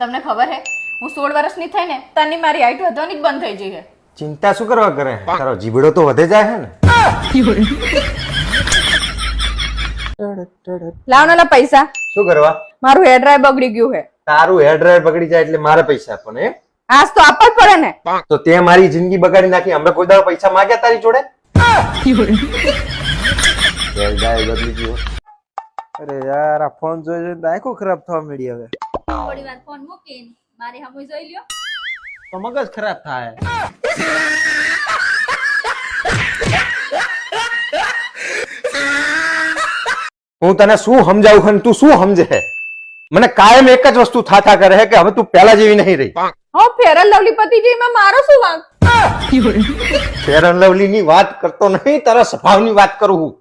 તમને ખબર હે હું 16 વર્ષની થઈ ને તાની મારી હાઈટ વધવાની જ બંધ થઈ ગઈ છે. ચિંતા શું કરવા કરે? તારો જીબડો તો વધે જાય છે ને. લાવ ને પૈસા. શું કરવા? મારું હેર ડ્રાય બગડી ગયું છે. તારું હેર ડ્રાયર બગડી જાય એટલે મારે પૈસા આપવાના હે? આજ તો આપવા જ પડે ને. તો તે મારી જિંદગી બગાડી નાખી. હમણાં કોઈ દાડો પૈસા માંગ્યા તારી જોડે? હેર ડ્રાયર બગડી ગયો. અરે યાર આ ફોન જોઈ જોઈને આંખો ખરાબ થવા મળી હવે. થોડી વાર ફોન મૂકીને મારી સામે જોઈ લ્યો તો મગજ ખરાબ થાય. હું તને શું સમજાવું અને તું શું સમજે છે? મને કાયમ એક જ વસ્તુ થાથા કરે છે કે હવે તું પહેલા જેવી નહીં રહી. હો ફેર એન્ડ લવલી પતિ જેમાં મારો શું વાંક? ફેર એન્ડ લવલી ની વાત કરતો નહીં, તારા સ્વભાવની વાત કરું હું.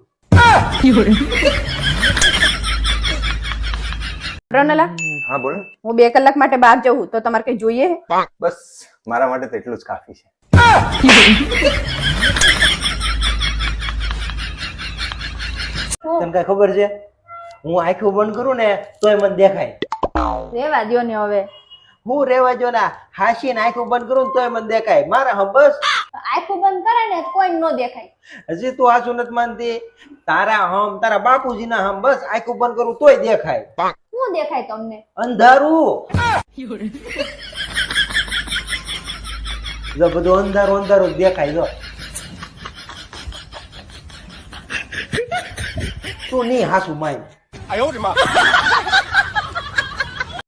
રનલા હા બોલ. હું 2 કલાક માટે બહાર જવું તો તમારે કઈ જોઈએ હે? બસ મારા માટે તો એટલું જ કાફી છે. તને કઈ ખબર છે? હું આંખો બંધ કરું ને તોય મને દેખાય. રેવા દ્યો ને હવે. હું રેવા જો ના હાસીને આંખો બંધ કરું ને તોય મને દેખાય. મારા હમ બસ આંખો બંધ કરે ને કોઈ ન દેખાય. હજી તું આસુ નથી માનતી. તારા હમ તારા બાપુજીના હમ બસ આંખો બંધ કરું તોય દેખાય. શું દેખાય તમને? અંધારું. જો બધું અંધારું અંધારું જ દેખાય. જો તું નહીં હાસુ માય.